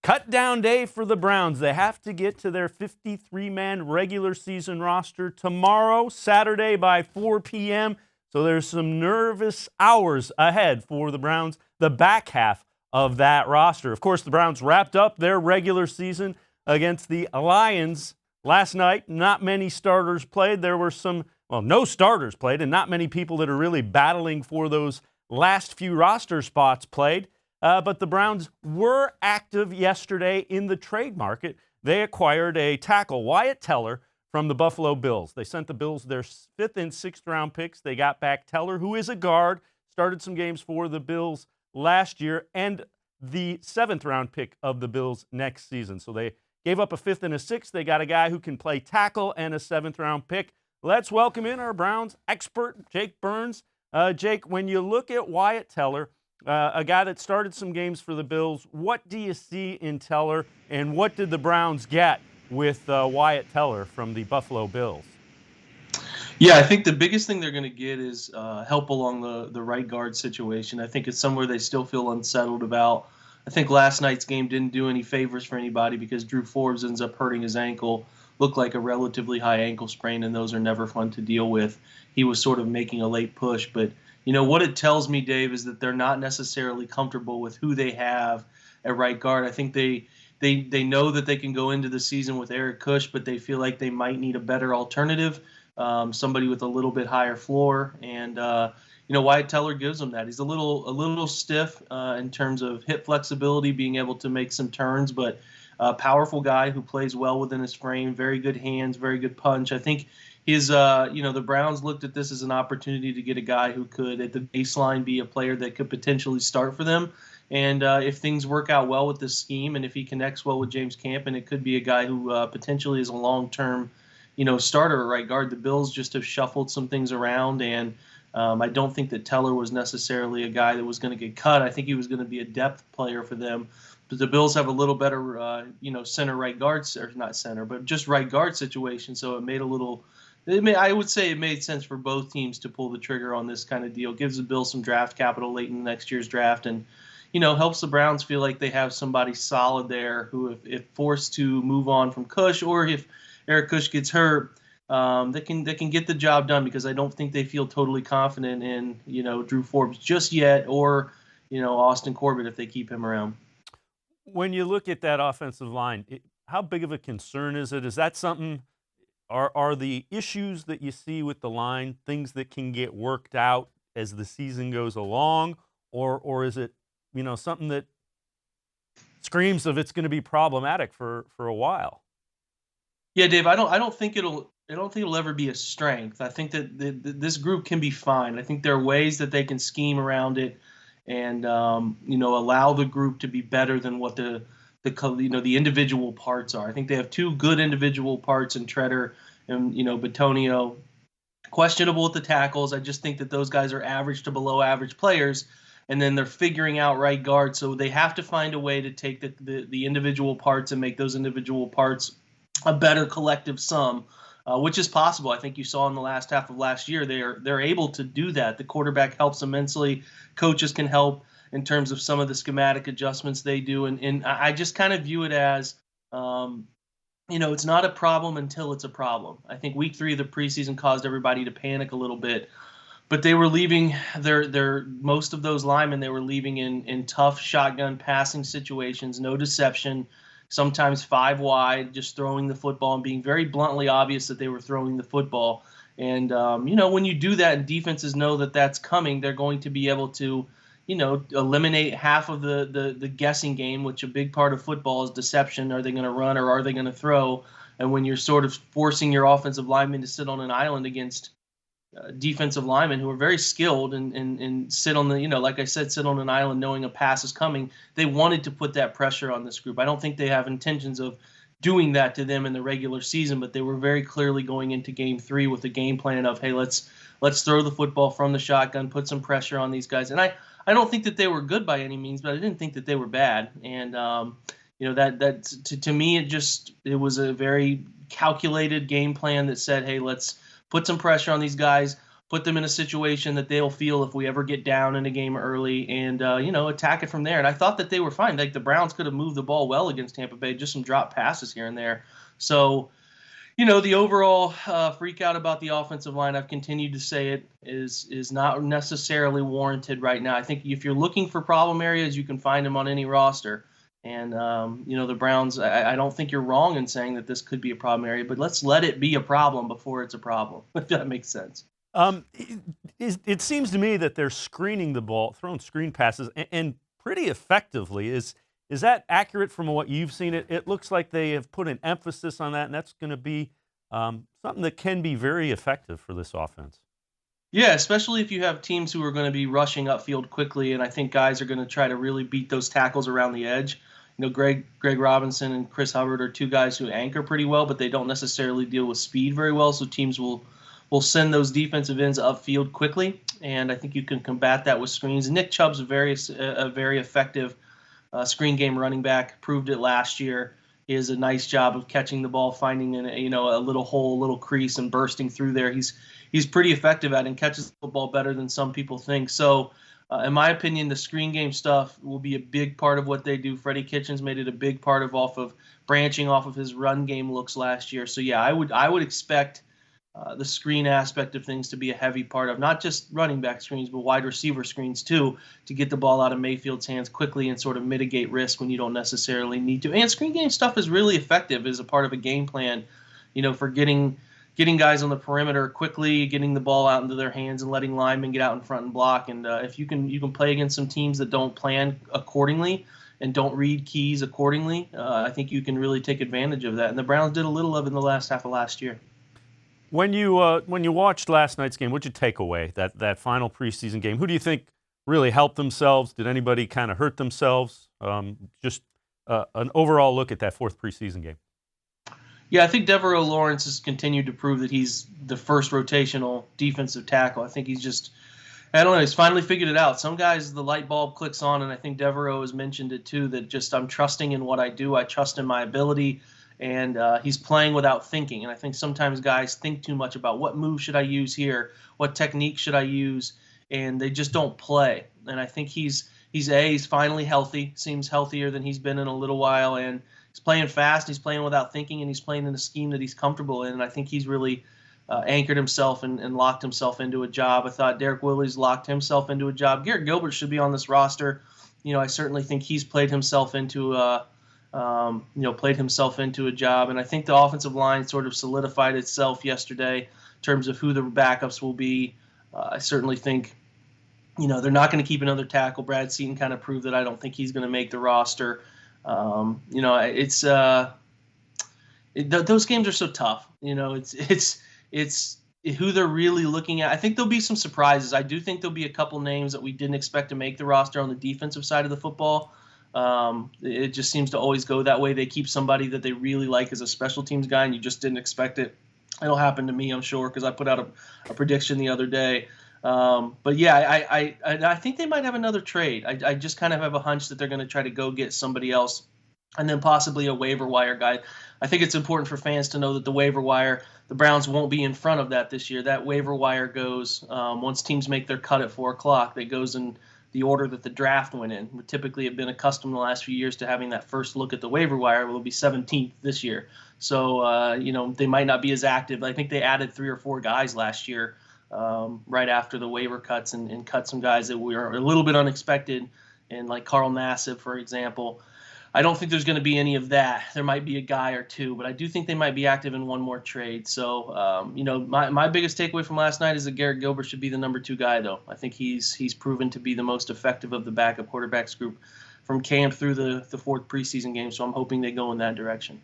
Cut down day for the Browns. They have to get to their 53-man regular season roster tomorrow, Saturday by 4 p.m. So there's some nervous hours ahead for the Browns, the back half of that roster. Of course, the Browns wrapped up their regular season against the Lions last night. Not many starters played. There were no starters played, and not many people that are really battling for those last few roster spots played. But the Browns were active yesterday in the trade market. They acquired a tackle, Wyatt Teller, from the Buffalo Bills. They sent the Bills their 5th and 6th round picks. They got back Teller, who is a guard, started some games for the Bills last year, and the 7th round pick of the Bills next season. So they gave up a 5th and a 6th. They got a guy who can play tackle and a 7th round pick. Let's welcome in our Browns expert, Jake Burns. Jake, when you look at Wyatt Teller, a guy that started some games for the Bills, what do you see in Teller, and what did the Browns get with Wyatt Teller from the Buffalo Bills? Yeah, I think the biggest thing they're going to get is help along the right guard situation. I think it's somewhere they still feel unsettled about. I think last night's game didn't do any favors for anybody because Drew Forbes ends up hurting his ankle. Looked like a relatively high ankle sprain, and those are never fun to deal with. He was sort of making a late push, but what it tells me, Dave, is that they're not necessarily comfortable with who they have at right guard. I think they know that they can go into the season with Eric Kush, but they feel like they might need a better alternative, somebody with a little bit higher floor. And Wyatt Teller gives them that. He's a little stiff in terms of hip flexibility, being able to make some turns, but a powerful guy who plays well within his frame, very good hands, very good punch. I think the Browns looked at this as an opportunity to get a guy who could, at the baseline, be a player that could potentially start for them. And if things work out well with this scheme, and if he connects well with James Campen, it could be a guy who potentially is a long-term, starter at right guard. The Bills just have shuffled some things around, and I don't think that Teller was necessarily a guy that was going to get cut. I think he was going to be a depth player for them. But the Bills have a little better, center right guard, or not center, but just right guard situation. So I would say it made sense for both teams to pull the trigger on this kind of deal. Gives the Bills some draft capital late in next year's draft, and helps the Browns feel like they have somebody solid there who, if forced to move on from Kush, or if Eric Kush gets hurt, they can get the job done, because I don't think they feel totally confident in Drew Forbes just yet, or Austin Corbett if they keep him around. When you look at that offensive line, how big of a concern is it? Is that something? Are the issues that you see with the line things that can get worked out as the season goes along, or is it something that screams of it's going to be problematic for a while? Yeah, Dave, I don't think it'll ever be a strength. I think that this group can be fine. I think there are ways that they can scheme around it, and allow the group to be better than what the individual parts are. I think they have two good individual parts in Treader and Batonio. Questionable with the tackles. I just think that those guys are average to below average players, and then they're figuring out right guard. So they have to find a way to take the individual parts and make those individual parts a better collective sum, which is possible. I think you saw in the last half of last year they're able to do that. The quarterback helps immensely. Coaches can help in terms of some of the schematic adjustments they do, and I just kind of view it as it's not a problem until it's a problem. I think week 3 of the preseason caused everybody to panic a little bit, but they were leaving most of those linemen. They were leaving in tough shotgun passing situations, no deception. Sometimes 5 wide, just throwing the football and being very bluntly obvious that they were throwing the football. And, when you do that and defenses know that that's coming, they're going to be able to, eliminate half of the guessing game, which a big part of football is deception. Are they going to run or are they going to throw? And when you're sort of forcing your offensive linemen to sit on an island against defensive linemen who are very skilled and sit on like I said, sit on an island knowing a pass is coming. They wanted to put that pressure on this group. I don't think they have intentions of doing that to them in the regular season, but they were very clearly going into game 3 with a game plan of, hey, let's throw the football from the shotgun, put some pressure on these guys. And I don't think that they were good by any means, but I didn't think that they were bad. And to me, it was a very calculated game plan that said, hey, let's put some pressure on these guys. put them in a situation that they'll feel if we ever get down in a game early, and attack it from there. And I thought that they were fine. Like the Browns could have moved the ball well against Tampa Bay, just some drop passes here and there. So the overall freak out about the offensive line, I've continued to say it, is not necessarily warranted right now. I think if you're looking for problem areas, you can find them on any roster. And the Browns, I don't think you're wrong in saying that this could be a problem area, but let's let it be a problem before it's a problem, if that makes sense. It seems to me that they're screening the ball, throwing screen passes, and pretty effectively. Is that accurate from what you've seen? It looks like they have put an emphasis on that, and that's going to be something that can be very effective for this offense. Yeah, especially if you have teams who are going to be rushing upfield quickly, and I think guys are going to try to really beat those tackles around the edge. Greg Robinson and Chris Hubbard are two guys who anchor pretty well, but they don't necessarily deal with speed very well. So teams will send those defensive ends upfield quickly, and I think you can combat that with screens. Nick Chubb's a very effective screen game running back. Proved it last year. He has a nice job of catching the ball, finding a little hole, a little crease, and bursting through there. He's pretty effective at it and catches the ball better than some people think. So, in my opinion, the screen game stuff will be a big part of what they do. Freddie Kitchens made it a big part of branching off of his run game looks last year. So yeah, I would expect the screen aspect of things to be a heavy part of not just running back screens, but wide receiver screens too, to get the ball out of Mayfield's hands quickly and sort of mitigate risk when you don't necessarily need to. And screen game stuff is really effective as a part of a game plan, for getting guys on the perimeter quickly, getting the ball out into their hands, and letting linemen get out in front and block. And if you can play against some teams that don't plan accordingly and don't read keys accordingly, I think you can really take advantage of that. And the Browns did a little of it in the last half of last year. When you watched last night's game, what'd you take away, that final preseason game? Who do you think really helped themselves? Did anybody kind of hurt themselves? Just an overall look at that fourth preseason game. Yeah, I think Devereaux Lawrence has continued to prove that he's the first rotational defensive tackle. I think he's finally figured it out. Some guys, the light bulb clicks on, and I think Devereaux has mentioned it too, that just I'm trusting in what I do. I trust in my ability. And he's playing without thinking. And I think sometimes guys think too much about what move should I use here, what technique should I use, and they just don't play. And I think he's finally healthy, seems healthier than he's been in a little while, and he's playing fast, he's playing without thinking, and he's playing in a scheme that he's comfortable in. And I think he's really anchored himself and locked himself into a job. I thought Derek Willis locked himself into a job. Garrett Gilbert should be on this roster. I certainly think he's played himself into a job. And I think the offensive line sort of solidified itself yesterday in terms of who the backups will be. I certainly think, they're not going to keep another tackle. Brad Seaton kind of proved that I don't think he's going to make the roster. Those games are so tough. It's who they're really looking at. I think there'll be some surprises. I do think there'll be a couple names that we didn't expect to make the roster on the defensive side of the football. It just seems to always go that way. They keep somebody that they really like as a special teams guy, and you just didn't expect it. It'll happen to me, I'm sure, because I put out a prediction the other day. But yeah, I think they might have another trade. I just kind of have a hunch that they're going to try to go get somebody else, and then possibly a waiver wire guy. I think it's important for fans to know that the waiver wire, the Browns won't be in front of that this year. That waiver wire goes once teams make their cut at 4 o'clock. That goes in the order that the draft went in. We typically have been accustomed the last few years to having that first look at the waiver wire. Will be 17th this year. So, they might not be as active. I think they added 3 or 4 guys last year right after the waiver cuts and cut some guys that were a little bit unexpected, and like Carl Nassib, for example. I don't think there's going to be any of that. There might be a guy or two, but I do think they might be active in one more trade. So, my biggest takeaway from last night is that Garrett Gilbert should be the number 2 guy, though. I think he's proven to be the most effective of the backup quarterbacks group from camp through the 4th preseason game. So I'm hoping they go in that direction.